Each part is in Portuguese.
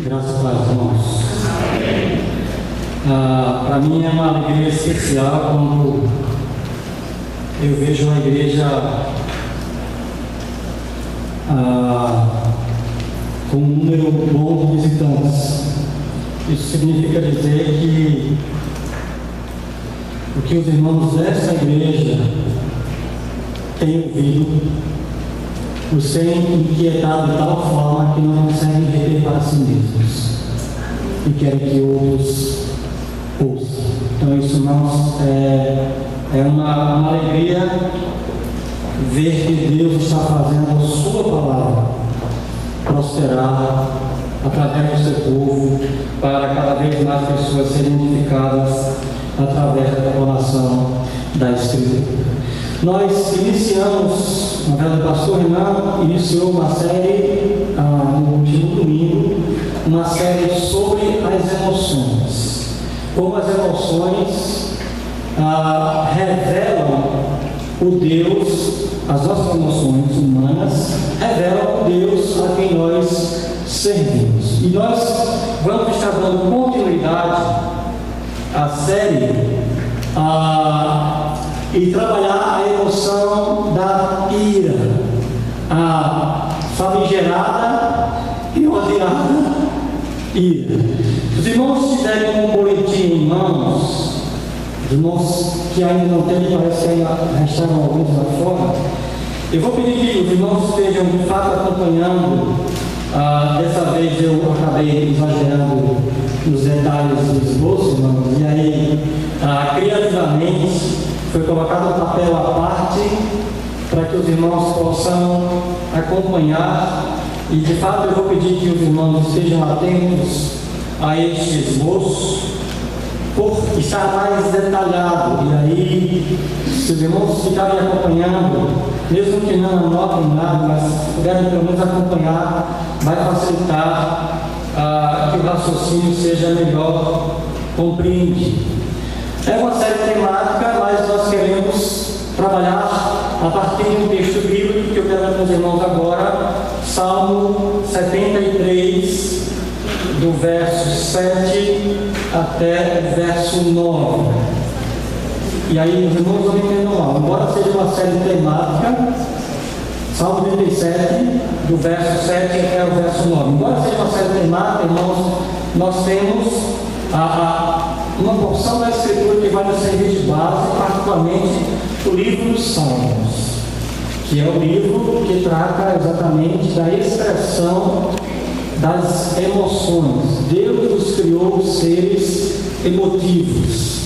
Graças a Deus, irmãos. Para mim é uma alegria especial quando eu vejo uma igreja com um número bom de visitantes. Isso significa dizer que o que os irmãos dessa igreja têm ouvido os têm inquietado de tal forma que não conseguem reter para si mesmos e querem que outros ouçam. Então isso, irmãos, é uma alegria ver que Deus está fazendo a sua palavra prosperar através do seu povo, para cada vez mais pessoas serem edificadas através da declamação da Escritura. Nós iniciamos, na verdade, o pastor Renan iniciou uma série no último domingo, uma série sobre as emoções. Como as emoções revelam o Deus, as nossas emoções humanas revelam o Deus a quem nós servimos. E nós vamos estar dando continuidade à série e trabalhar a emoção da ira, a famigerada e odiada ira. Os irmãos tiverem um boletim em mãos, os irmãos que ainda não têm, parece que ainda restaram alguns lá fora, eu vou pedir que os irmãos estejam de fato acompanhando. Dessa vez eu acabei exagerando nos detalhes do esboço, irmãos, e aí criativamente foi colocado um papel à parte para que os irmãos possam acompanhar, e de fato eu vou pedir que os irmãos estejam atentos a este esboço por estar mais detalhado. E aí, se os irmãos ficarem acompanhando, mesmo que não anotem nada, mas puderem pelo menos acompanhar, vai facilitar que o raciocínio seja melhor compreendido. É uma série temática, mas nós queremos trabalhar a partir de um texto bíblico que eu quero com os irmãos agora, Salmo 73, do verso 7 até o verso 9. E aí os irmãos não entendam mal, embora seja uma série temática, Salmo 37, do verso 7 até o verso 9. Embora seja uma série temática, irmãos, nós temos uma porção da Escritura que vai nos servir de base, particularmente o livro dos Salmos, que é o livro que trata exatamente da expressão das emoções. Deus nos criou seres emotivos,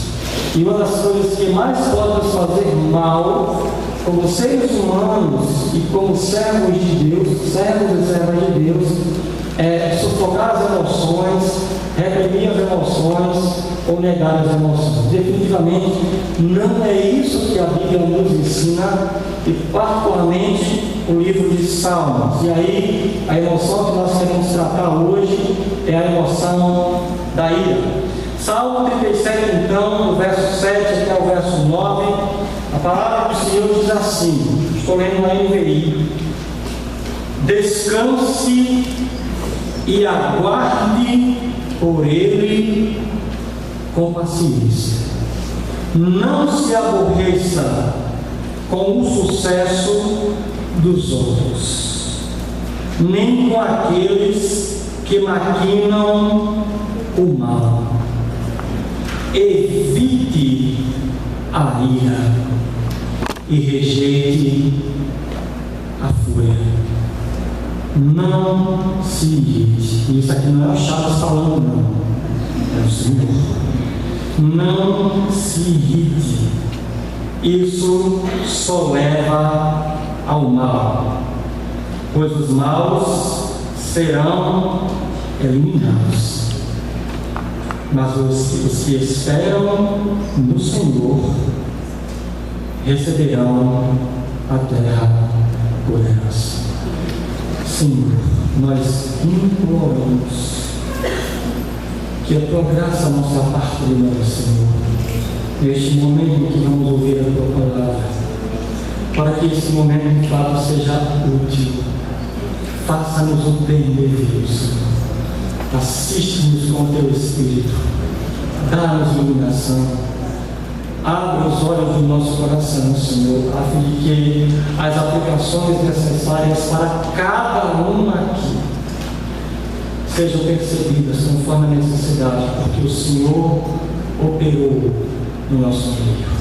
e uma das coisas que mais pode nos fazer mal como seres humanos e como servos de Deus, servos e servas de Deus, é sufocar as emoções, reprimir as emoções ou negar as emoções. Definitivamente não é isso que a Bíblia nos ensina, e particularmente o livro de Salmos. E aí a emoção que nós queremos tratar hoje é a emoção da ira. Salmo 37, então, do verso 7 até o verso 9, a palavra do Senhor diz assim, estou lendo na NVI: descanse e aguarde por ele com paciência. Não se aborreça com o sucesso dos outros, nem com aqueles que maquinam o mal. Evite a ira e rejeite a fúria. Não se irrite. Isso aqui não é o Chaves falando, não. É o Senhor. Não se irrite. Isso só leva ao mal, pois os maus serão eliminados. Mas os que esperam no Senhor receberão a terra por herança. Senhor, nós imploramos que a tua graça não se aparte de nós, Senhor, neste momento em que vamos ouvir a tua palavra, para que esse momento de fato seja útil. Faça-nos um bem, Deus. Assiste-nos com o teu Espírito, dá-nos iluminação, abre os olhos do nosso coração, Senhor, a fim de que as aplicações necessárias para cada um aqui sejam percebidas conforme a necessidade, porque o Senhor operou no nosso meio.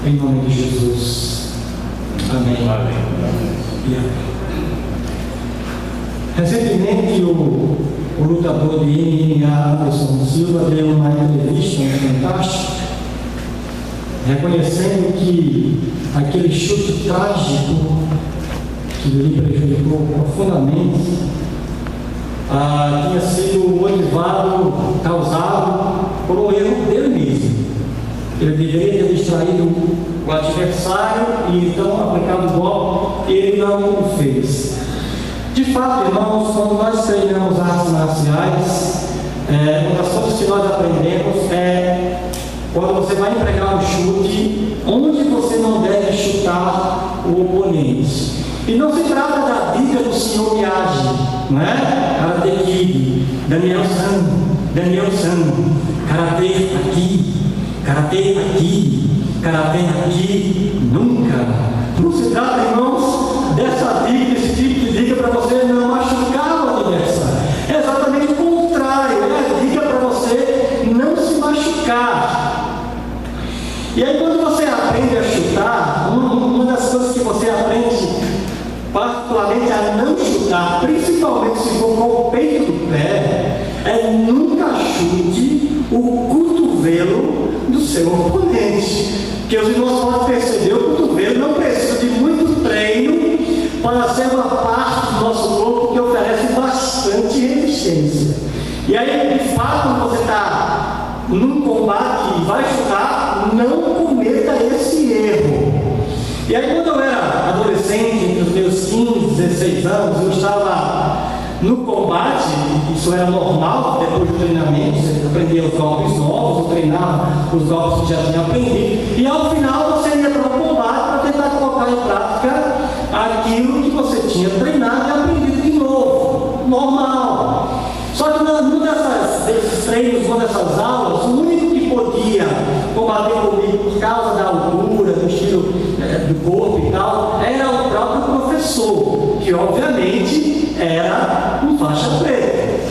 Em nome de Jesus. Amém. Amém. E amém. Recentemente, o lutador de MMA, Anderson Silva, deu uma entrevista fantástica, reconhecendo que aquele chute trágico que lhe prejudicou profundamente tinha sido motivado, causado por um erro dele mesmo. Ele deveria ter distraído o adversário e então aplicado o golpe, ele não o fez. De fato, irmãos, quando nós treinamos artes marciais, uma das coisas que nós aprendemos é quando você vai empregar um chute, onde você não deve chutar o oponente. E não se trata da dica do senhor Miyagi, não é? Karate Kid, Daniel San, karatê aqui, karatê aqui, karatê aqui, nunca. Não se trata, irmãos, dessa dica, esse tipo de dica para você não machucar o adversário. É exatamente o contrário, é a dica para você não se machucar. E aí, quando você aprende a chutar, uma das coisas que você aprende particularmente a não chutar, principalmente se for com o peito do pé, é nunca chute o cotovelo do seu oponente. Porque os irmãos podem perceber, o cotovelo não precisa de muito treino para ser uma parte do nosso corpo que oferece bastante resistência. E aí, de fato, quando você está num combate e vai chutar, não cometa esse erro. E aí, quando eu era adolescente, entre os meus 15, 16 anos, eu estava no combate, isso era normal, depois do treinamento, você aprendia os golpes novos, eu treinava os golpes que já tinha aprendido, e ao final você ia para o combate para tentar colocar em prática aquilo que você tinha treinado e aprendido de novo, normal. Só que num desses treinos, numa dessas aulas, o único que podia combater comigo por causa da altura, do estilo do corpo e tal, era o próprio professor, que obviamente era um faixa preta.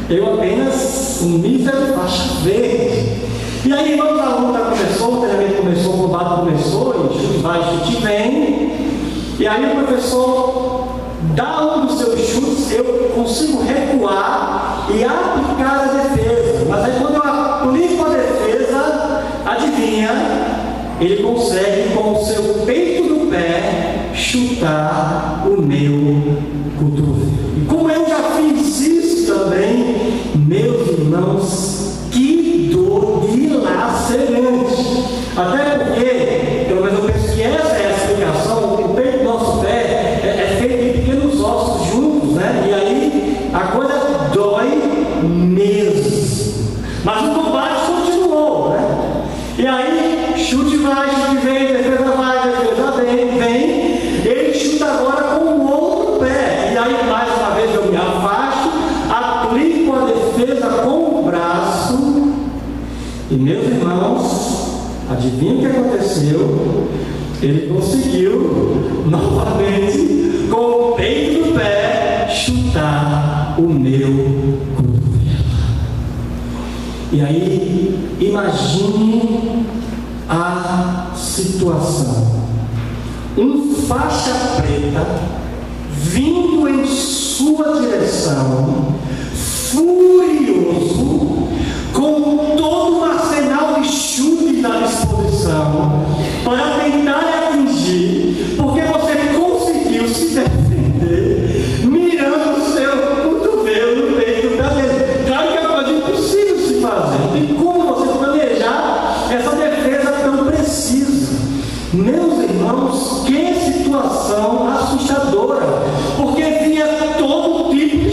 Eu apenas um mísero faixa verde. E aí, quando a luta começou, o treinamento começou, o combate começou, e chute vai, chute vem. E aí o professor dá um dos seus chutes, eu consigo recuar e aplicar a defesa. Mas aí quando eu aplico a defesa, adivinha? Ele consegue com o seu peito do pé chutar o meu cotovelo. E como eu já fiz isso também, meus irmãos, que dor dilacerante. Até porque, pelo menos eu penso que essa é a explicação, o peito do nosso pé é feito de pequenos ossos juntos, né? E aí a coisa dói mesmo. Mas o combate continuou, né? E aí, chute vai, chute vem, defesa vai, defesa vem. Ele chuta agora com o outro pé. E aí, mais uma vez, eu me afasto, aplico a defesa com o braço. E, meus irmãos, adivinha o que aconteceu? Ele conseguiu, novamente, com o peito do pé, chutar o meu cotovelo. E aí, imagine a situação. Um faixa preta vindo em sua direção, furioso, com todo o arsenal de chutes à disposição, para tentar atingir, porque você conseguiu se defender, mirando o seu cotovelo no peito da mesa. Claro que é uma coisa impossível se fazer. Não tem como você planejar essa defesa tão precisa. Meus irmãos, que situação assustadora, porque vinha todo tipo de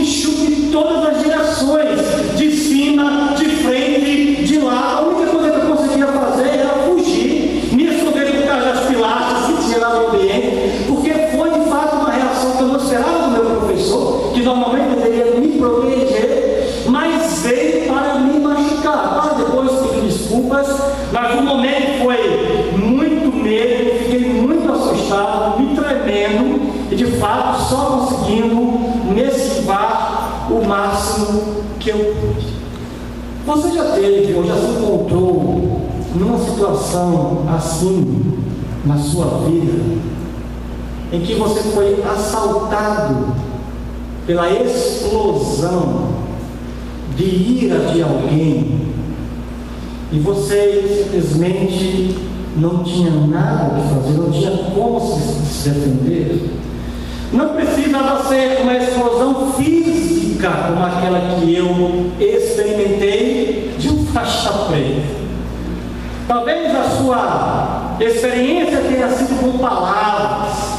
chute de todas as direções, de cima, de frente, de lá. A única coisa que eu conseguia fazer era fugir, me esconder por causa das pilastras que tinha lá no ambiente, porque foi de fato uma reação que eu não esperava do meu professor, que normalmente deveria me proteger. perguntas, mas o momento foi muito medo, fiquei muito assustado, me tremendo e de fato só conseguindo me esquivar o máximo que eu pude. Você já teve ou já se encontrou numa situação assim na sua vida, em que você foi assaltado pela explosão de ira de alguém e você simplesmente não tinha nada o que fazer, não tinha como se defender? Não precisa ser uma explosão física como aquela que eu experimentei de um faixa preta. Talvez a sua experiência tenha sido com palavras.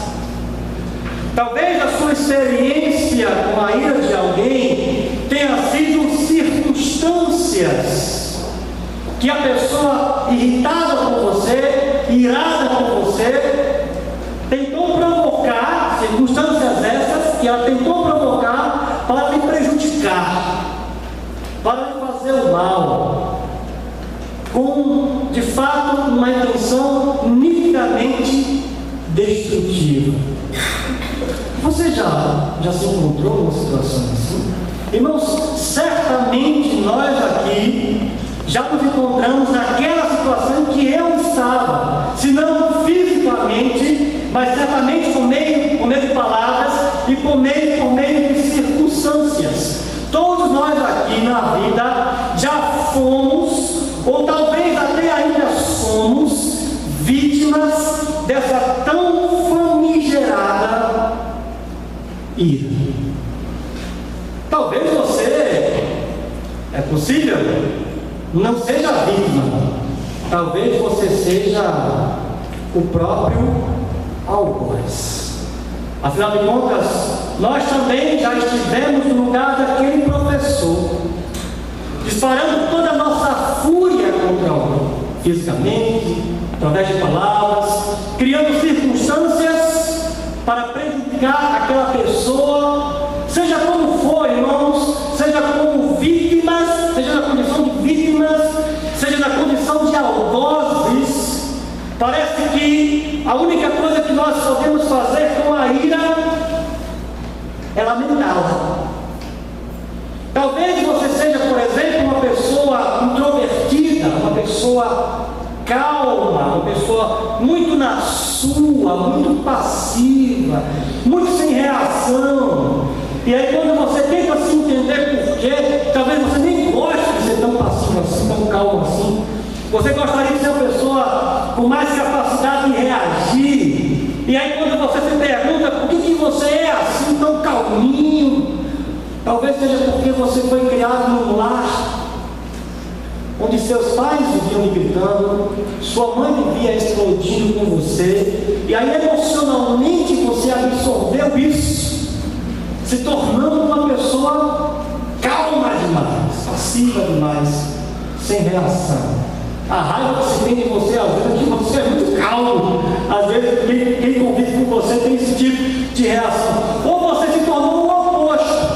Talvez a sua experiência com a ira de alguém tenha sido circunstâncias que a pessoa irritada com você, irada com você, tentou provocar, circunstâncias essas que ela tentou provocar para lhe prejudicar, para lhe fazer o mal, com, de fato, uma intenção nitidamente destrutiva. Você já se encontrou numa situação assim? Irmãos, certamente nós aqui já nos encontramos naquela situação em que eu estava, se não fisicamente, mas certamente por meio de palavras e por meio de circunstâncias. Todos nós aqui na vida já fomos, ou talvez até ainda somos, vítimas dessa tão famigerada ira. Talvez você, é possível, não seja vítima, talvez você seja o próprio algoz. Afinal de contas, nós também já estivemos no lugar daquele professor, disparando toda a nossa fúria contra alguém, fisicamente, através de palavras, criando circunstâncias para prejudicar aquela pessoa, seja como for, irmãos, seja como vítimas, seja na condição de vítimas, seja na condição de algozes. Parece que a única coisa que nós podemos fazer com a ira é lamentá-la. Talvez você seja, por exemplo, uma pessoa introvertida, uma pessoa calma, uma pessoa muito na sua, muito passiva, muito sem reação. E aí quando você tenta se entender por quê, talvez você nem goste de ser tão passivo assim, tão calmo assim. Você gostaria de ser uma pessoa com mais capacidade de reagir. E aí quando você se pergunta por que você é assim, tão calminho, talvez seja porque você foi criado num lar onde seus pais viviam gritando, sua mãe vivia explodindo com você, e aí emocionalmente você absorveu isso, se tornando uma pessoa calma demais, passiva demais, sem reação. A raiva que se tem de você, às vezes, é que você é muito calmo. Às vezes, quem convive com você tem esse tipo de reação. Ou você se tornou o oposto.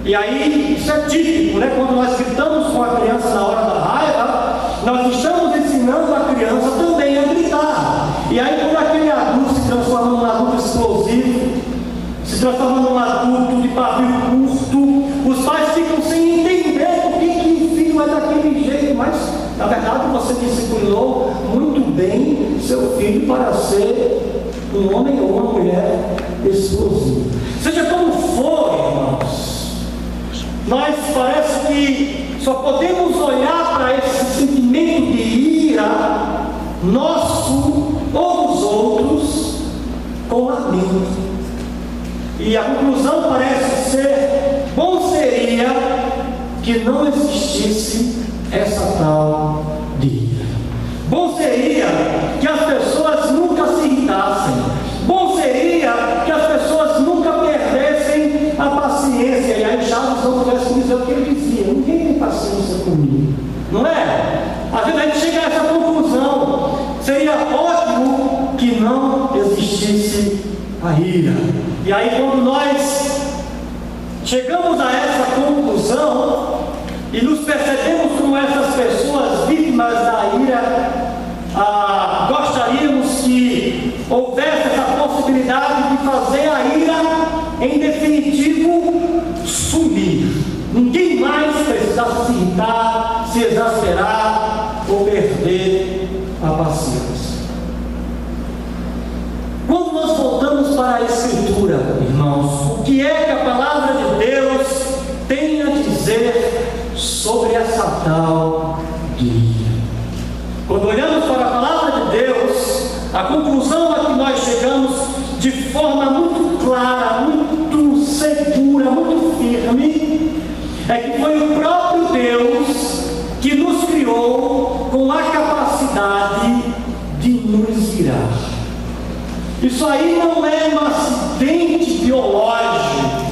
E aí, isso é típico, né? Quando nós gritamos com a criança na hora da raiva, nós estamos ensinando a criança também a gritar. E aí, quando aquele adulto se transforma num adulto explosivo, se transforma num adulto de pavio curto, os pais ficam sem entender por que o filho é daquele jeito, mas na verdade você disciplinou muito bem seu filho para ser um homem ou uma mulher explosiva. Seja como for, irmãos, nós parece que só podemos olhar para esse sentimento de ira nosso ou dos outros com lamento. E a conclusão parece ser: bom seria que não existisse essa tal de ira. Bom seria que as pessoas nunca se irritassem. Bom seria que as pessoas nunca perdessem a paciência. E aí Chaves não pudesse dizer o que ele dizia: ninguém tem paciência comigo. Não é? Às vezes a gente chega a essa conclusão. Seria ótimo que não existisse a ira. E aí quando nós chegamos a essa conclusão e nos percebemos como essas pessoas vítimas da em definitivo, sumir. Ninguém mais precisa se irritar, se exasperar ou perder a paciência. Quando nós voltamos para a Escritura, irmãos, o que é que a palavra de Deus tem a dizer sobre essa tal de ira? Quando olhamos para a palavra de Deus, a conclusão a que nós chegamos de forma muito clara, muito segura, muito firme, é que foi o próprio Deus que nos criou com a capacidade de nos irar. Isso aí não é um acidente biológico.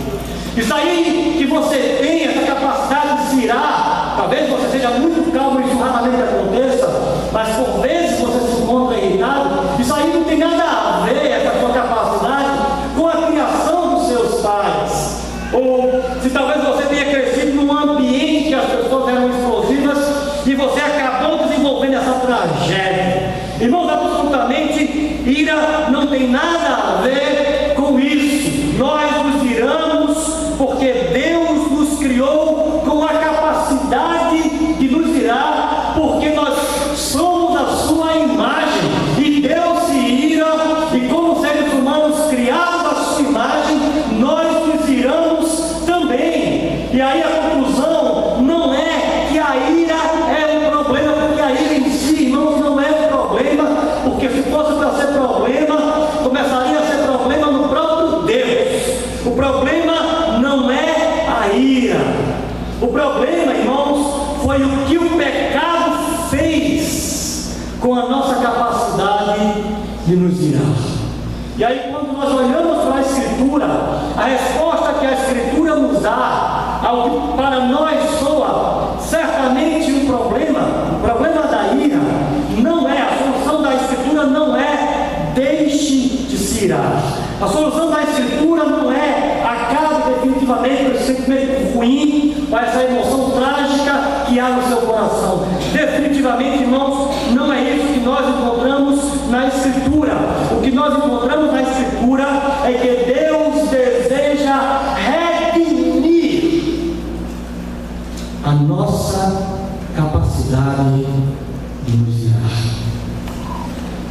Isso aí que você tem essa capacidade de se irar, talvez você seja muito calmo e isso raramente aconteça, mas por vezes você se encontra irritado. Isso aí não tem nada a ver, essa sua capacidade, com a criação dos seus pais. Ou se talvez você tenha crescido num ambiente que as pessoas eram explosivas e você acabou desenvolvendo essa tragédia. Irmãos, absolutamente, ira não tem nada a ver com isso. Nós nos iramos porque Deus nos criou com a capacidade de nos irar, porque nós somos a sua imagem, e Deus se ira, e como seres humanos criados à sua imagem, nós nos iramos também. E aí a conclusão não é que a ira é um problema, porque a ira em si, irmãos, não é um problema, porque se fosse para ser problema, começaria a ser problema no próprio Deus. O problema não é a ira. O problema, irmãos, foi o que o pecado fez com a nossa capacidade de nos irar. E aí, quando nós olhamos para a Escritura, a resposta que a Escritura nos dá, ao que para nós soa certamente um problema, o problema da ira, não é, a solução da Escritura não é deixe de se irar. A solução da Escritura não é acabe definitivamente com esse sentimento ruim, com essa emoção trágica que há no seu coração. Definitivamente, irmãos, não é isso que nós encontramos na Escritura. O que nós encontramos na Escritura é que Deus deseja redimir a nossa capacidade de nos irar.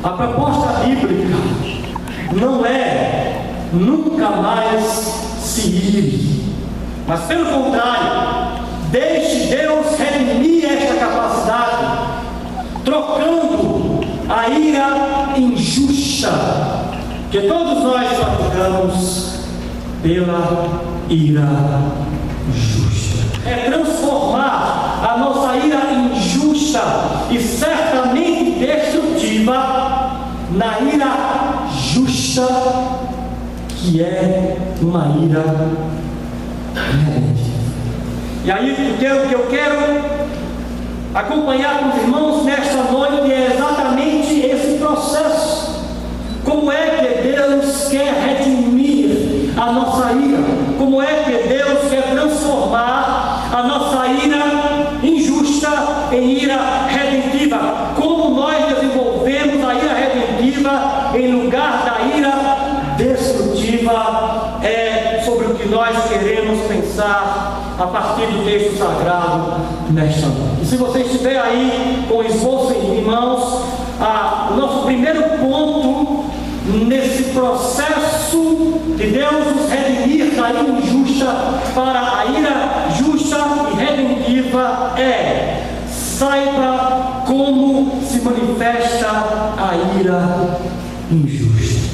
A proposta bíblica não é nunca mais se ire, mas pelo contrário, deixe Deus redimir esta capacidade, trocando a ira injusta que todos nós praticamos pela ira justa. É transformar a nossa ira injusta e certamente destrutiva na ira justa, que é uma ira redentiva. E aí o que eu quero acompanhar com os irmãos nesta noite é exatamente esse processo. Como é que Deus quer redimir a nossa ira? Como é que Deus quer transformar a nossa ira injusta em ira redentiva? Como nós desenvolvemos a ira redentiva em lugar da ira destrutiva? É sobre o que nós queremos pensar a partir do texto sagrado nesta noite. E se você estiver aí com o esboço em mãos, o nosso primeiro ponto nesse processo de Deus nos redimir da ira injusta para a ira justa e redentiva é: saiba como se manifesta a ira injusta.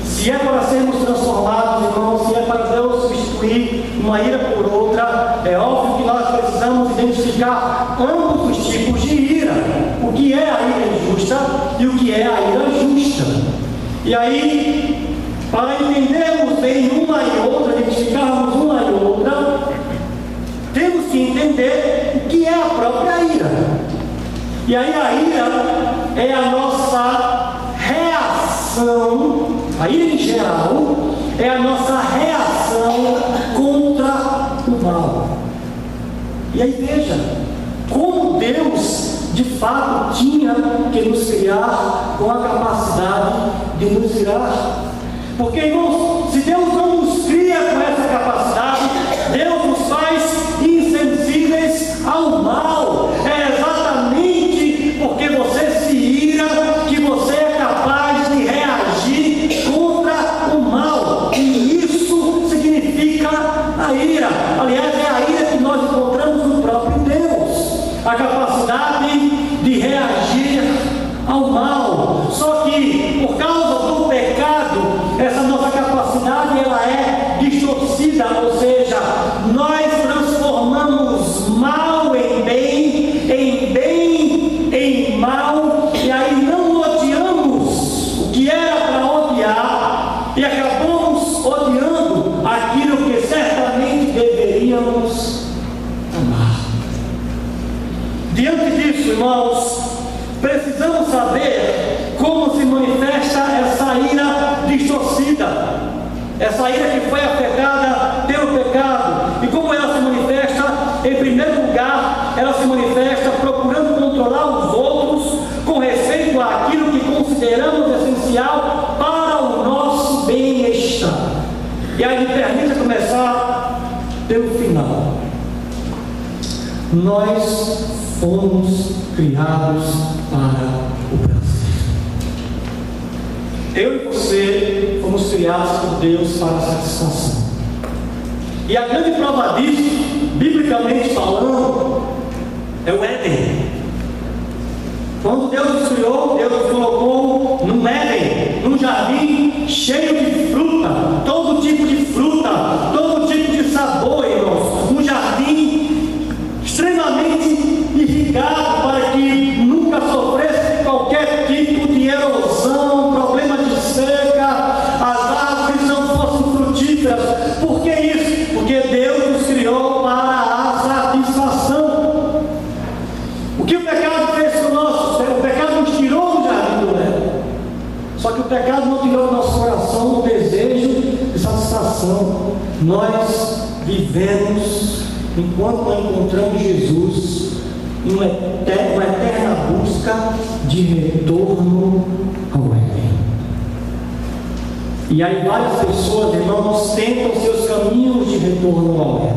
Se é para sermos transformados, irmãos, se é para Deus substituir uma ira por outra, é óbvio que nós precisamos identificar ambos os tipos de ira. O que é a ira injusta e o que é a ira justa. E aí, para entendermos bem uma e outra, identificarmos uma e outra, temos que entender o que é a própria ira. E aí a ira é a nossa reação. A ira em geral é a nossa reação contra o mal. E aí veja, como Deus de fato tinha que nos criar com a capacidade de nos irar. Porque, irmãos, ira, aliás, é a ira que nós encontramos no próprio Deus, a capacidade de reagir ao mal. Só que por causa do pecado, essa nossa capacidade ela é distorcida, ou seja, nós transformamos mal em bem em mal, e aí não odiamos o que era para odiar e acabamos odiando aquilo que certamente deveríamos amar. Diante disso, irmãos, precisamos saber como se manifesta essa ira distorcida, essa ira que foi afetada pelo pecado. E como ela se manifesta? Em primeiro lugar, ela se manifesta procurando controlar os outros com respeito àquilo que consideramos essencial para o nosso bem-estar. E aí me permita começar pelo final. Nós fomos criados para o prazer. Eu e você fomos criados por Deus para a satisfação. E a grande prova disso, biblicamente falando, é o Éden. Quando Deus nos criou, Deus nos colocou num Éden, num jardim cheio de fruta, todo tipo de fruta, todo tipo de sabor, irmãos. Um jardim extremamente irrigado para que nunca sofresse qualquer tipo de erosão, problema de seca, as árvores não fossem frutíferas. Por que isso? Porque Deus nos criou para a satisfação. O que o pecado fez conosco? O pecado nos tirou do jardim do Éden. Só que o pecado não tirou do nosso coração o desejo de satisfação. Nós vivemos, enquanto não encontramos Jesus, uma eterna busca de retorno ao Éden. E aí várias pessoas, irmãos, tentam seus caminhos de retorno ao Éden.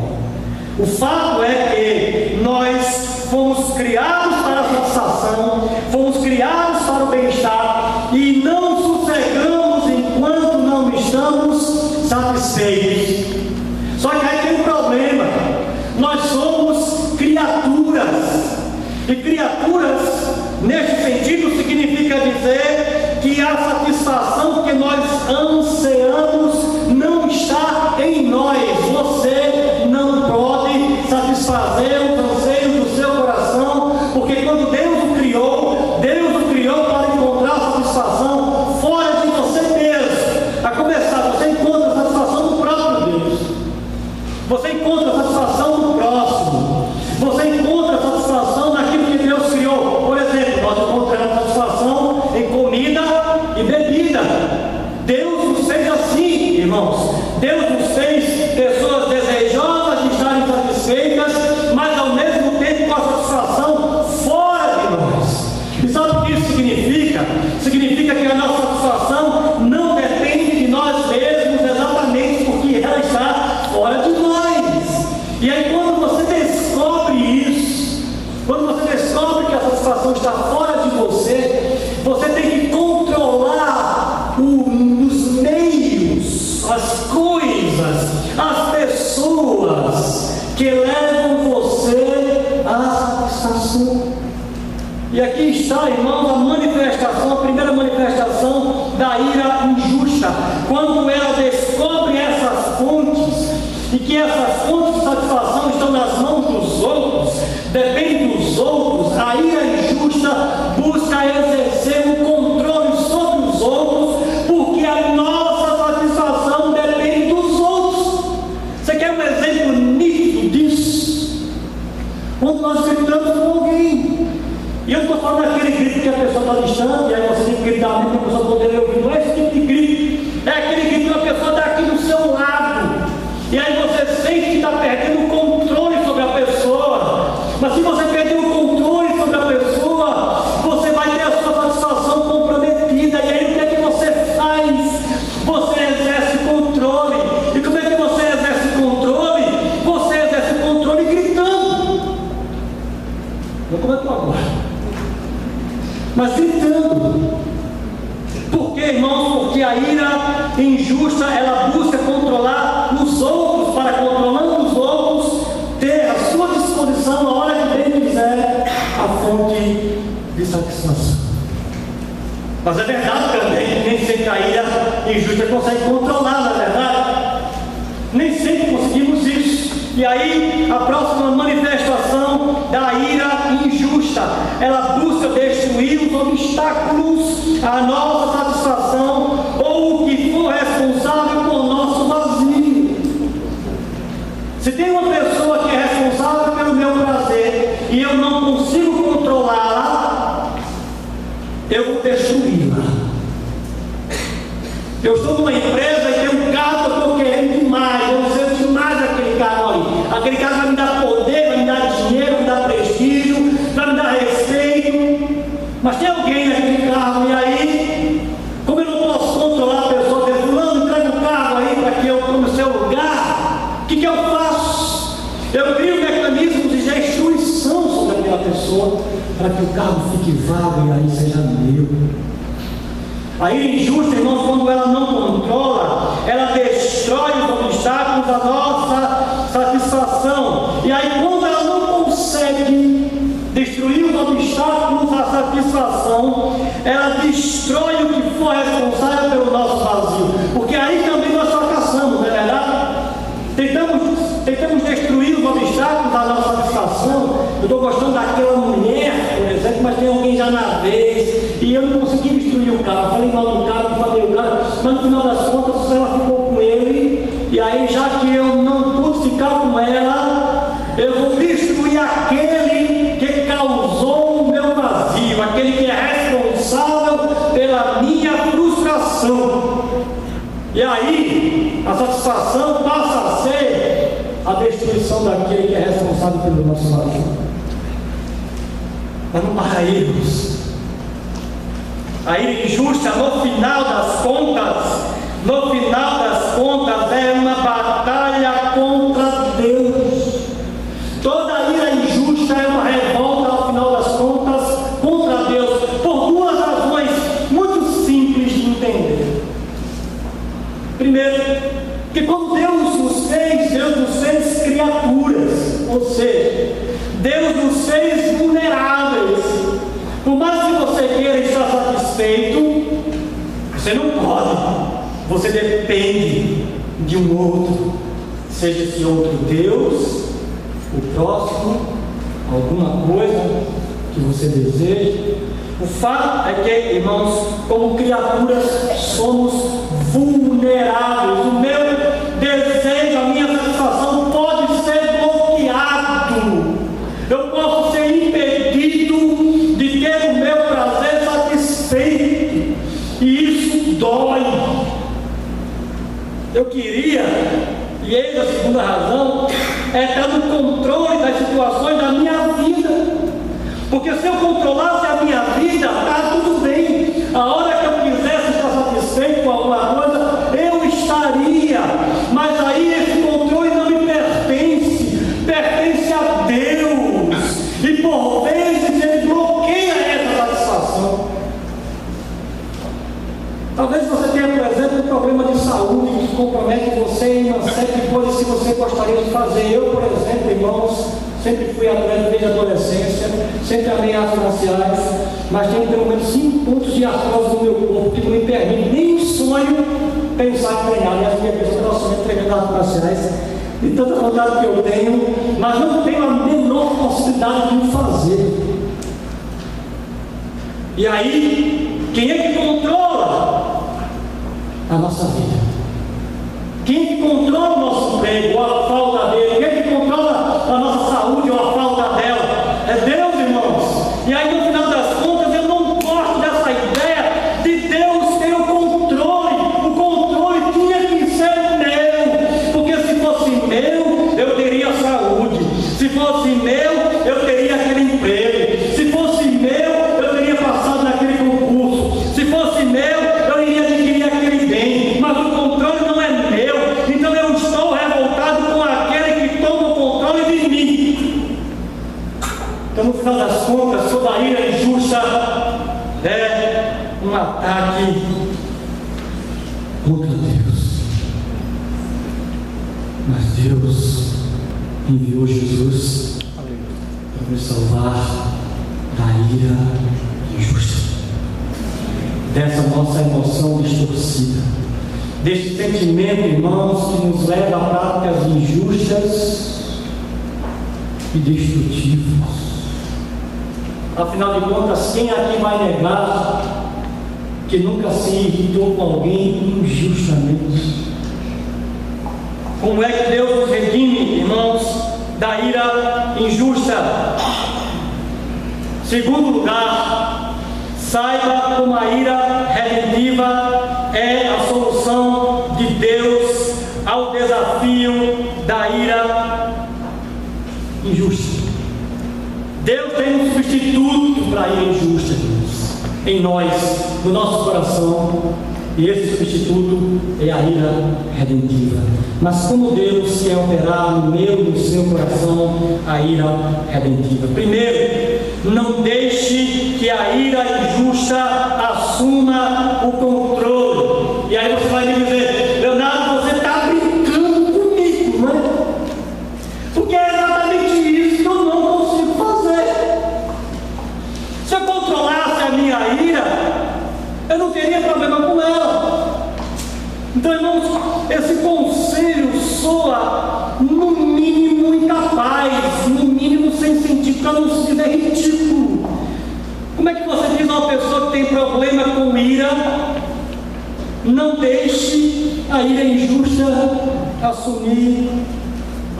O fato é que nós fomos criados para a satisfação, fomos criados para o bem-estar e não sossegamos enquanto não estamos satisfeitos. Só que aí tem um problema. Nós somos criaturas. E criaturas, neste sentido, significa dizer que a satisfação que nós ansiamos não está em nós. Você não pode satisfazer os anseios do seu coração, porque quando Deus o criou para encontrar satisfação fora de você mesmo. A começar, você encontra satisfação no próprio Deus. Você encontra satisfação no próximo. Você encontra satisfação naquilo que Deus criou. Por exemplo, nós encontramos satisfação em comida e bebida. Deus nos fez assim, irmãos. Deus nos fez pessoas desejosas de estarem satisfeitas, mas ao mesmo tempo com a satisfação fora de nós. E sabe o que isso significa? Significa que a nossa satisfação não depende de nós mesmos exatamente porque ela está fora de nós. E aí quando você descobre isso, quando você descobre que a satisfação está fora de você, você tem que controlar os meios, as coisas, as pessoas que levam você à satisfação. E aqui está, irmãos, a primeira manifestação da ira injusta, quando ela descobre essas fontes, e que essas fontes de satisfação estão nas mãos dos outros, depende dos outros. A ira injusta busca exercer um controle sobre os outros, porque a nossa satisfação depende dos outros. Você quer um exemplo nítido disso? Quando nós gritamos com alguém, e eu estou falando daquele grito que a pessoa está distante, e aí você tem que gritar muito para a pessoa poder ouvir. Não é esse tipo de grito, é aquele grito que a pessoa está aqui do seu lado, e aí você sente que está perdendo o controle sobre a pessoa. Mas se você perder o controle sobre a pessoa, você vai ter a sua satisfação comprometida. E aí o que é que você faz? Você exerce controle. E como é que você exerce controle? Você exerce controle gritando. Não como é que eu agora? Mas gritando. Por quê, irmãos? Porque a ira injusta, ela busca controlar os outros. Para controlando os injusta consegue controlar, na verdade. Nem sempre conseguimos isso. E aí, a próxima manifestação da ira injusta, ela busca destruir os obstáculos à nossa satisfação ou o que for responsável por nosso vazio. Se tem uma pessoa que é responsável pelo meu prazer e eu não consigo controlá-la, eu vou destruí-la. Eu estou numa empresa e tem um carro que eu estou querendo demais, eu uso demais aquele carro ali. Aquele carro vai me dar poder, vai me dar dinheiro, vai me dar prestígio, vai me dar respeito. Mas tem alguém naquele carro, e aí, como eu não posso controlar a pessoa, dizer, fulano, entrega o carro aí para que eu tome o seu lugar, o que eu faço? Eu crio mecanismos de destruição sobre aquela pessoa, para que o carro fique vago e aí seja meu. A ira injusta, irmãos, quando ela não controla, ela destrói os obstáculos da nossa satisfação. E aí, quando ela não consegue destruir os obstáculos da satisfação, ela destrói o que for responsável pelo nosso vazio. Porque aí também nós fracassamos, não é verdade? Tentamos destruir os obstáculos da nossa satisfação. Eu estou gostando daquela mulher, por exemplo, mas tem alguém já na vez, e eu não consegui destruir o cara. Falei mal do cara, falei o cara, mas no final das contas ela ficou com ele, e aí já que eu não pude ficar com ela, eu vou destruir aquele que causou o meu vazio, aquele que é responsável pela minha frustração. E aí a satisfação passa a ser a destruição daquele que é responsável pelo nosso vazio. Mas não para irmos. A ira injusta, no final das contas, é uma batalha contra Deus. Toda ira injusta é uma revolta, ao final das contas, contra Deus, por duas razões muito simples de entender. Primeiro, que como Deus nos fez criaturas, ou seja, Deus nos fez vulneráveis. Por mais que você queira estar satisfeito, você não pode. Você depende de um outro, seja esse outro Deus, o próximo, alguma coisa que você deseja. O fato é que, irmãos, como criaturas, somos vulneráveis. O meu desejo, a minha satisfação pode ser bloqueado. Eu posso ser impedido de ter o meu prazer satisfeito. E isso dói. Eu queria, e eis a segunda razão, é estar no controle das situações da minha vida. Porque se eu controlasse a minha vida, está tudo bem. A hora que eu quisesse estar satisfeito com alguma coisa, eu estaria. Mas aí esse controle não me pertence, pertence a Deus. E por vezes ele bloqueia essa satisfação. Talvez você tenha, por exemplo, um problema de saúde que compromete você em uma série de coisas que você gostaria de fazer. Eu, por exemplo, irmãos, sempre fui atleta desde a adolescência, sempre amei artes marciais, mas tenho pelo menos 5 pontos de artrose no meu corpo que não me permite nem um sonho pensar em treinar. Aliás, minha pessoa está somente treinando artes marciais, de tanta vontade que eu tenho, mas não tenho a menor possibilidade de o fazer. E aí, quem é que controla a nossa vida? Quem é que controla o nosso emprego ou a falta dele? Quem é que controla a nossa saúde ou a falta dela? É Deus, irmãos. E aí, no final das contas, eu não gosto dessa ideia de Deus ter o controle. O controle tinha que ser meu, porque se fosse meu, eu teria saúde. Se fosse meu, eu teria aquele emprego. Se fosse meu, eu teria passado naquele concurso. Se fosse meu, eu iria adquirir aquele bem. Mas o controle não é meu. Então eu estou revoltado com aquele que toma o controle de mim. Então, no final das contas, toda a ira injusta é um ataque contra Deus. Mas Deus enviou Jesus para nos salvar da ira injusta, dessa nossa emoção distorcida, desse sentimento, irmãos, que nos leva a práticas injustas e destrutivas. Afinal de contas, quem aqui vai negar que nunca se irritou com alguém injustamente? Como é que Deus nos redime, irmãos, da ira injusta? Segundo lugar, saiba como a ira redentiva é a solução de Deus ao desafio da ira injusta. Deus tem um substituto para a ira injusta, em nós, no nosso coração, e esse substituto é a ira redentiva. Mas como Deus quer operar no meu e no seu coração a ira redentiva? Primeiro, não deixe que a ira injusta assuma o controle. E aí você vai me dizer: Leonardo, você está brincando comigo, não é? Porque é exatamente isso que eu não consigo fazer. Se eu controlasse a minha ira, eu não teria problema com ela. Então, irmãos, esse conselho soa no mínimo incapaz, no mínimo sem sentido, para não se dizer ridículo. Como é que você diz a uma pessoa que tem problema com ira: não deixe a ira injusta assumir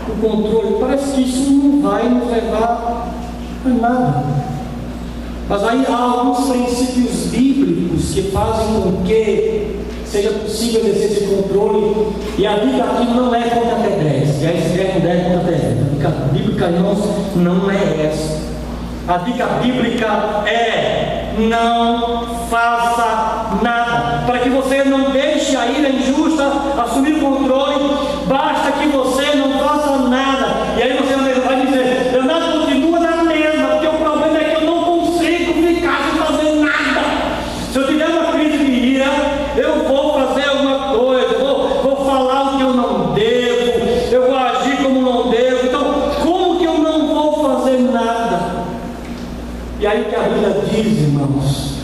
o controle? Parece que isso não vai nos levar a nada. Mas aí há alguns princípios bíblicos que fazem com que seja possível exercer esse controle. E a dica aqui não é contra a T10, e aí se quer contra a T10. A dica bíblica, irmãos, não é essa. A dica bíblica é: não faça nada. Para que você não deixe a ira injusta assumir o controle, basta que você não faça nada. E aí você vai dizer: Leonardo, continua na mesma, porque o problema é que eu não consigo ficar sem fazer nada. Se eu tiver uma crise de ira, eu vou fazer alguma coisa, vou falar o que eu não devo, eu vou agir como não devo. Então, como que eu não vou fazer nada? E aí o que a Bíblia diz, irmãos,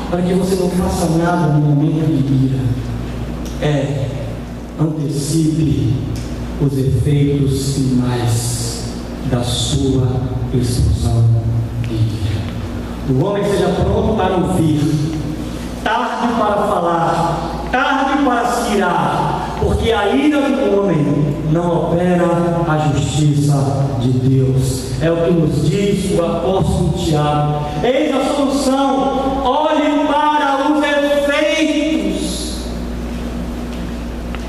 para que você não faça nada no momento de ira, é: antecipe os efeitos finais da sua explosão de ira. O homem seja pronto para ouvir, tarde para falar, tarde para se irar, porque a ira do homem não opera a justiça de Deus. É o que nos diz o apóstolo Tiago. Eis a solução: olhe para os efeitos.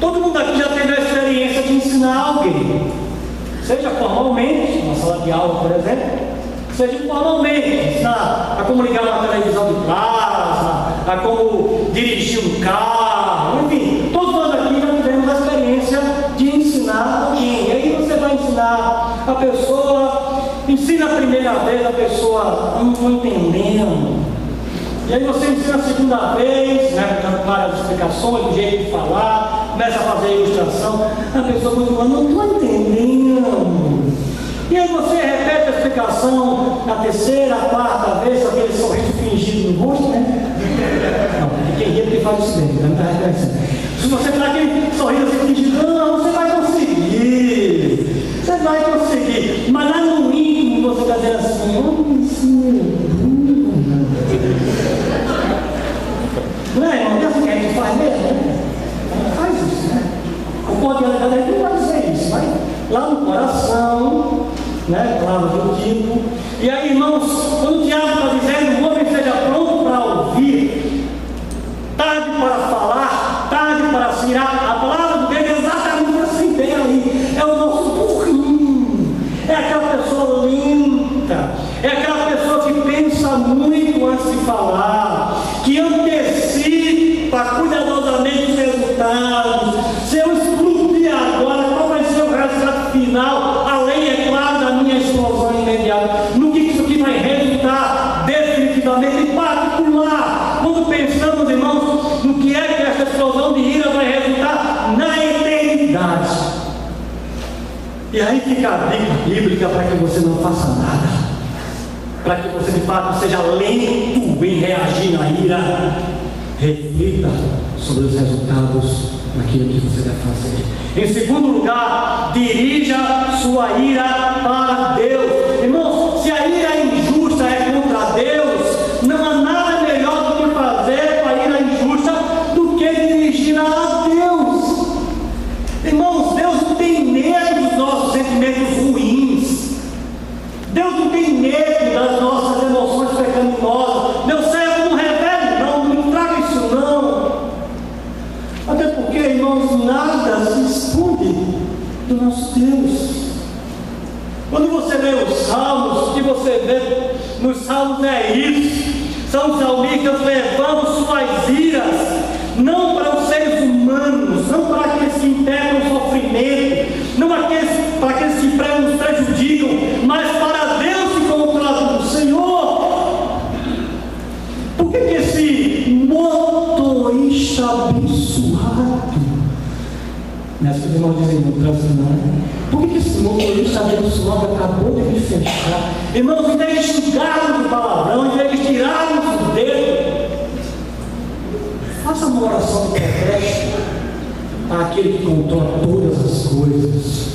Todo mundo aqui já teve a experiência de ensinar alguém, seja formalmente, na sala de aula, por exemplo, seja informalmente, ensinar a como ligar uma televisão de casa, a como dirigir um carro, enfim, todos nós aqui já tivemos a experiência de ensinar alguém. E aí você vai ensinar a pessoa, ensina a primeira vez, a pessoa não está entendendo. E aí você ensina a segunda vez, né, dando várias explicações, do jeito de falar, começa a fazer a ilustração, a pessoa continua: não estou entendendo. E aí você repete a explicação a terceira, a quarta vez, com aquele sorriso fingido no rosto, né? Não, porque quem ri porque faz isso bem, não está reconhecendo. Se você dá aquele sorriso assim fingido: não, você vai conseguir. Você vai conseguir. Mas lá no mínimo você está dizendo assim: isso não é, irmão? É assim que a gente faz mesmo, né? Faz isso, né? O poder da galera não vai dizer isso, mas lá no coração, né? Lá no tipo. E aí, irmãos, quando o diabo está dizendo: o homem seja pronto para ouvir, tarde para falar, tarde para se irar, a palavra do Deus é exatamente assim, bem ali. É o nosso burrinho, é aquela pessoa lenta, é aquela pessoa que pensa muito antes de falar, que antecipa cuidadosamente os resultados. Se eu explodir agora, qual vai ser o resultado final? Além, é claro, da minha explosão imediata. No que isso aqui vai resultar definitivamente em particular? Quando pensamos, irmãos, no que é que essa explosão de ira vai resultar na eternidade. E aí fica a dica bíblica para que você não faça nada, para que você de fato seja lento em reagir à ira. Reflita sobre os resultados daquilo que você deve fazer. Em segundo lugar, dirija sua ira para Deus. Irmãos, se a ira injusta é contra Deus, não há nada melhor do que fazer com a ira injusta do que dirigi-la a Deus. Irmãos, Deus não tem medo dos nossos sentimentos ruins. Deus não tem medo das nossas emoções pecaminosas. Meu servo, não revele não, não traga isso não. Até porque, irmãos, nada se esconde do nosso Deus. Quando você lê os salmos, o que você vê nos salmos é isso. São os salmistas levando suas iras, não para os seres humanos, não para aqueles que integram o sofrimento, não para aqueles que nos prejudicam, mas para Deus e contra o Senhor. Por que esse motorista abençoado, as irmãos dizem no trânsito, por que esse motorista abençoado acabou de me fechar? Irmãos, em vez de xingarmos o palavrão, em vez de tirarmos o dedo, faça uma oração de protesto àquele que controla todas as coisas.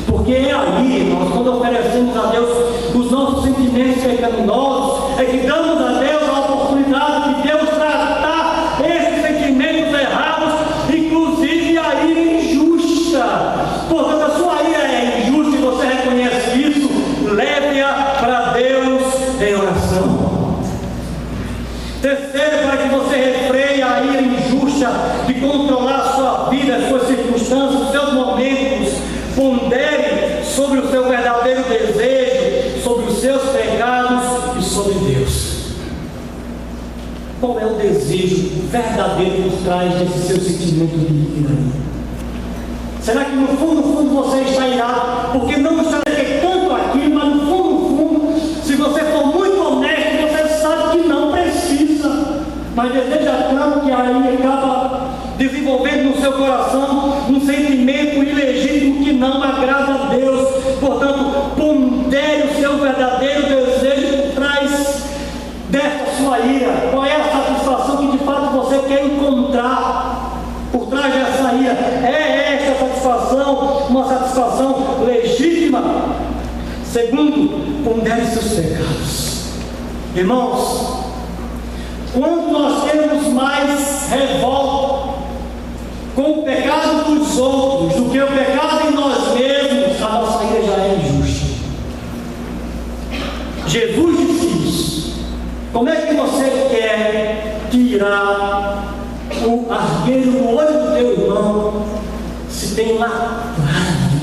Porque é ali, nós, quando oferecemos a Deus os nossos sentimentos pecaminosos, é que damos a Deus a oportunidade de Deus tratar esses sentimentos errados, inclusive a ira injusta. Portanto, a sua ira é injusta e você reconhece isso, leve-a para Deus em oração. Terceiro, para que você refreie a ira injusta de controlar a sua vida, as suas circunstâncias, os seus momentos, pondere sobre o seu verdadeiro desejo, sobre os seus pecados e sobre Deus. Qual é o desejo verdadeiro por trás desse seu sentimento de ira? Será que no fundo você está irado porque não está detectando aquilo, mas no fundo, se você for muito honesto, você sabe que não precisa, mas deseja tanto que aí acaba desenvolvendo no seu coração um sentimento ilegítimo que não agrada a Deus. Portanto, pondere o seu verdadeiro desejo por trás dessa sua ira. Qual é a satisfação que de fato você quer encontrar por trás dessa ira? É esta satisfação uma satisfação legítima? Segundo, pondere seus pecados. Irmãos, quando nós temos mais revolta com o pecado dos outros do que o pecado em nós mesmos, a nossa ira já é injusta. Jesus disse isso. Como é que você quer tirar o argueiro do olho do teu irmão se tem latrado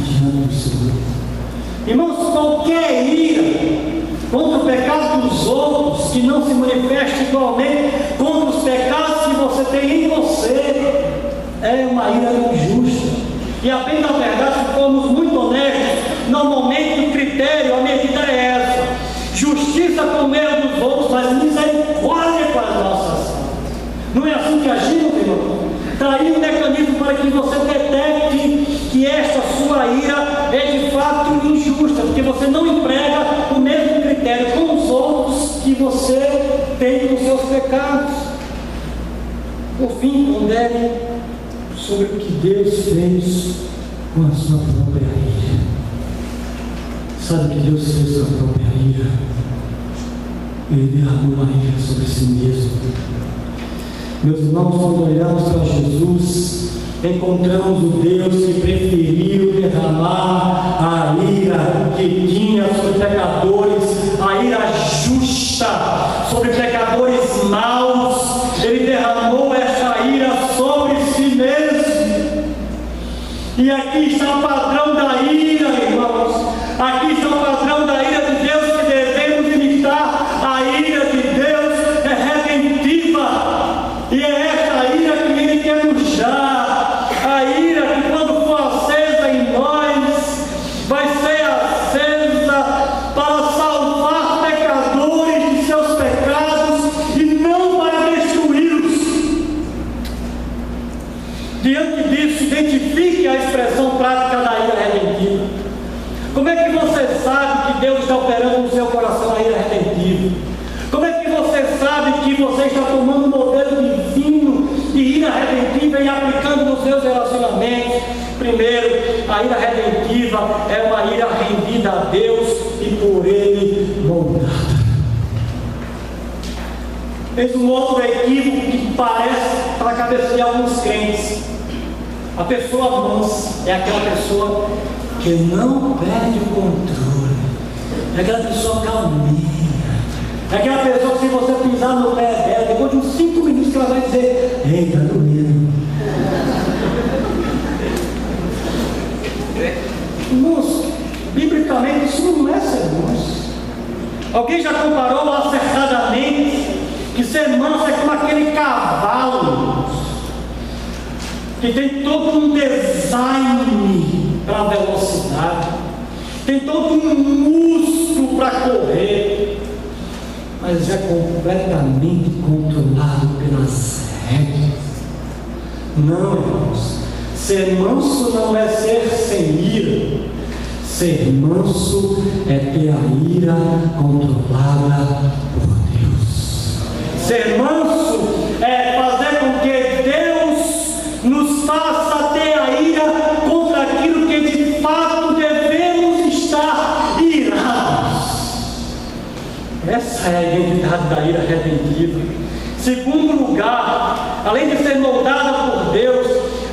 diante do Senhor? Irmãos, qualquer ira contra o pecado dos outros que não se manifesta igualmente contra os pecados que você tem em você é uma ira injusta. E a bem da verdade, se formos muito honestos, normalmente o critério, a medida é essa: justiça com o erro dos outros, mas misericórdia com as nossas. Não é assim que agimos, irmão? Está aí um mecanismo para que você detecte que esta sua ira é de fato injusta, porque você não emprega o mesmo critério com os outros que você tem nos seus pecados. Por fim, pondere sobre o que Deus fez com a sua própria ira. Sabe o que Deus fez com a própria ira? Ele derramou a ira sobre si mesmo. Meus irmãos, quando olhamos para Jesus, encontramos o Deus que preferiu derramar a ira que tinha sobre pecadores, a ira justa sobre pecadores maus. Ele derramou essa ira sobre si mesmo. E aqui está o padrão da ira, irmãos. Aqui está o padrão da ira de Deus que devemos imitar. A ira de Deus é redentiva. E é esta ira que Ele quer nos dar. A ira que, quando for acesa em nós, vai ser acesa para salvar pecadores de seus pecados e não para destruí-los. Diante disso, identifique a expressão prática da ira redentiva. Como é que você sabe que Deus está operando no seu coração a ira redentiva? Como é que você sabe que você está tomando um modelo divino de ira redentiva? Primeiro, a ira redentiva é uma ira rendida a Deus e por Ele moldada. Eis um outro equívoco que parece para a cabeça de alguns crentes. A pessoa mansa é aquela pessoa que não perde o controle, é aquela pessoa calminha, é aquela pessoa que, se você pisar no pé dela, depois de uns 5 minutos que ela vai dizer: ei, está doendo. Irmãos, biblicamente isso não é ser manso. Alguém já comparou acertadamente que ser manso é como aquele cavalo que tem todo um design para velocidade, tem todo um músculo para correr, mas é completamente controlado pelas regras. Não, irmãos, ser manso não é ser sem ira. Ser manso é ter a ira controlada por Deus. Ser manso é fazer com que Deus nos faça ter a ira contra aquilo que de fato devemos estar irados. Essa é a identidade da ira redentiva. Segundo lugar, além de ser moldada por Deus,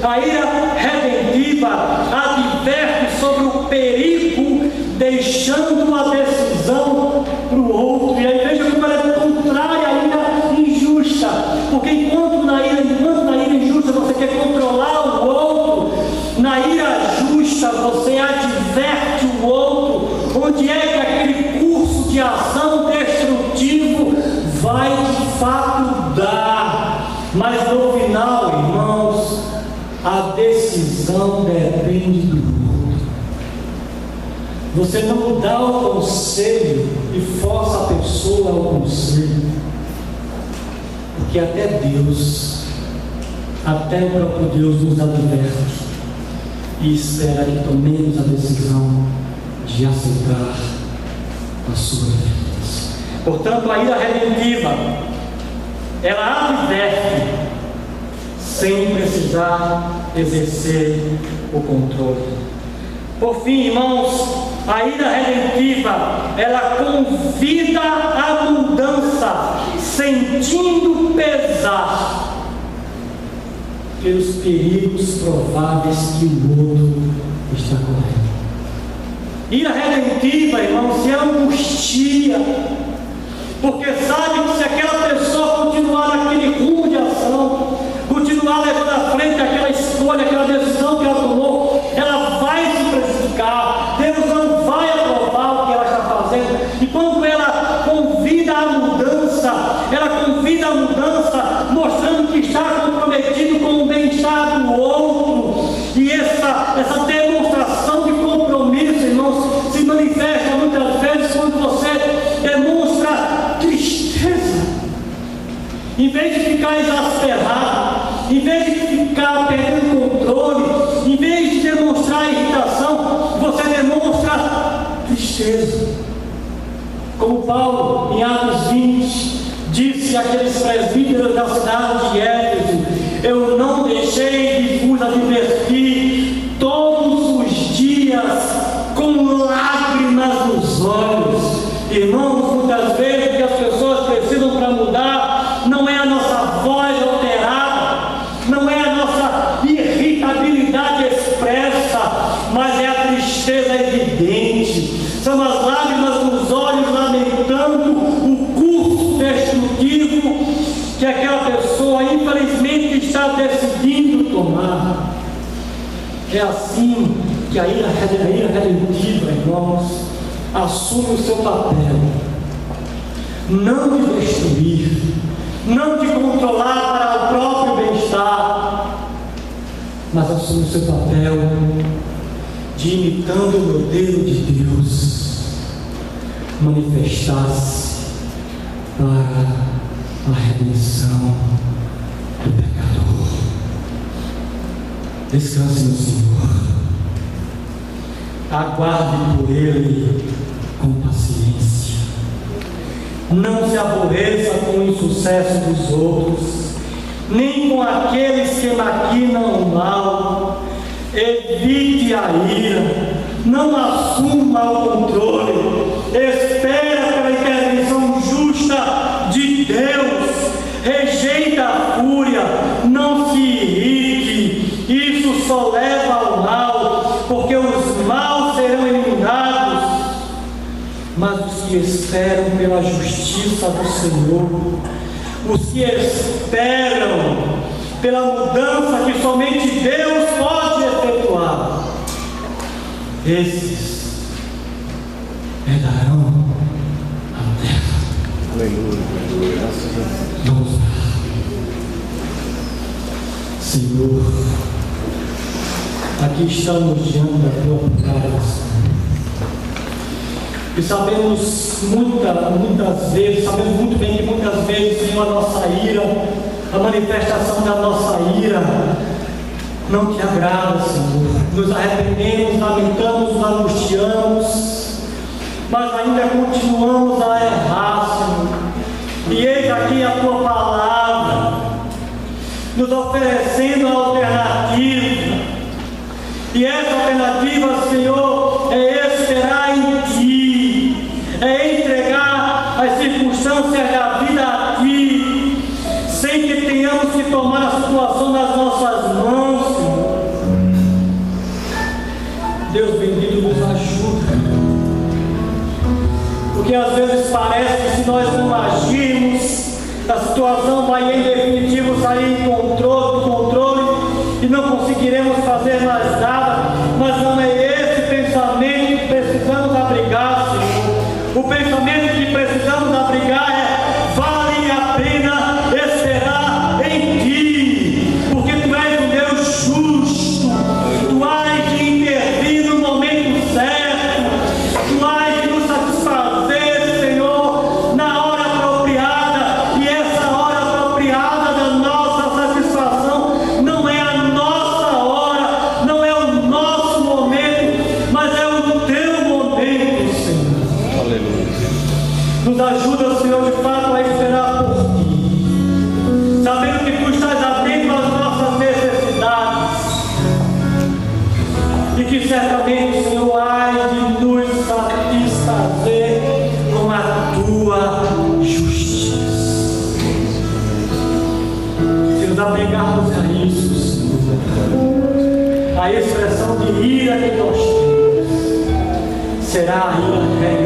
a ira redentiva adverte sobre o perigo, deixando a decisão para o outro. E aí veja como ela é contrária à ira injusta, porque enquanto na ira injusta você quer controlar o outro, na ira justa você adverte o outro, onde é que aquele curso de ação destrutivo vai de fato dar. Mas no final, irmãos, a decisão depende do outro. Você não dá o conselho e força a pessoa ao conselho, porque até Deus, até o próprio Deus nos adverte e espera que tomemos a decisão de aceitar a sua vida. Portanto, a ira redentiva, ela adverte sem precisar exercer o controle. Por fim, irmãos, a ira redentiva, ela convida à mudança, sentindo pesar pelos perigos prováveis que o outro está correndo. Ira redentiva, irmãos, se angustia, porque sabe que se aquela pessoa continuar naquele rumo de ação, continuar levando à frente aquela escolha, aquela decisão que ela tomou, ela vai se prejudicar. Deus não vai aprovar o que ela está fazendo. E quando ela convida a mudança, mostrando que está comprometido com o bem-estar do outro. E essa demonstração de compromisso, irmãos, se manifesta muitas vezes quando você demonstra tristeza. Em vez de ficar exasperado, em vez de ficar perdendo controle, em vez de demonstrar irritação, você demonstra tristeza. Como Paulo, em Atos 20, disse àqueles presbíteros da cidade de Éfeso: eu não deixei de vos advertir todos os dias com lágrimas nos olhos. Irmãos, muitas vezes que as pessoas precisam para mudar não é a nossa voz alterada, não é a nossa irritabilidade expressa, mas é a tristeza evidente. São as lágrimas nos olhos lamentando o curso destrutivo que aquela pessoa infelizmente está decidindo tomar. É assim que a ira redentiva, irmãos, assume o seu papel, não de destruir, não de controlar para o próprio bem-estar, mas assume o seu papel de, imitando o modelo de Deus, manifestar-se para a redenção do pecador. Descanse no Senhor, aguarde por Ele com paciência, não se aborreça com o insucesso dos outros, nem com aqueles que maquinam o mal. Evite a ira, não assuma o controle, espera pela intervenção justa de Deus, rejeita a fúria, não se irrite, isso só leva ao mal, porque os maus serão eliminados, mas os que esperam pela justiça do Senhor, os que esperam pela mudança que somente Deus pode efetuar, esses herdarão a terra. Aleluia. Vamos lá. Senhor, aqui estamos diante da tua presença. E sabemos muitas vezes, sabemos muito bem que muitas vezes, Senhor, a nossa ira, a manifestação da nossa ira não te agrada, Senhor. Nos arrependemos, lamentamos, nos angustiamos, mas ainda continuamos a errar, Senhor. E eis aqui a tua palavra, nos oferecendo a alternativa. E essa alternativa, Senhor, é esperar em Ti, é entregar as circunstâncias da vida a Ti, sem que tenhamos que tomar a situação nas nossas mãos, Senhor. Deus bendito, nos ajuda, porque às vezes parece que se nós não agirmos, a situação vai em definitivo sair do controle e não conseguiremos fazer mais nada, mas não é esse pensamento que precisamos abrigar, Senhor. O pensamento que precisamos abrigar é: vale a pena esperar em Ti, porque Tu és um Deus justo, Tu has de intervir no momento certo, Tu has de nos satisfazer, Senhor, na hora apropriada, e essa hora apropriada da nossa satisfação não é a nossa hora, não é o nosso momento, mas é o Teu momento, Senhor. Aleluia. Nos ajuda, Senhor, de fato a esperar por Ti, sabendo que Tu estás atento às nossas necessidades e que certamente, Senhor, há de nos satisfazer com a Tua justiça. Se nos apegarmos a isso, Senhor, a expressão de ira que nós temos será a ira reta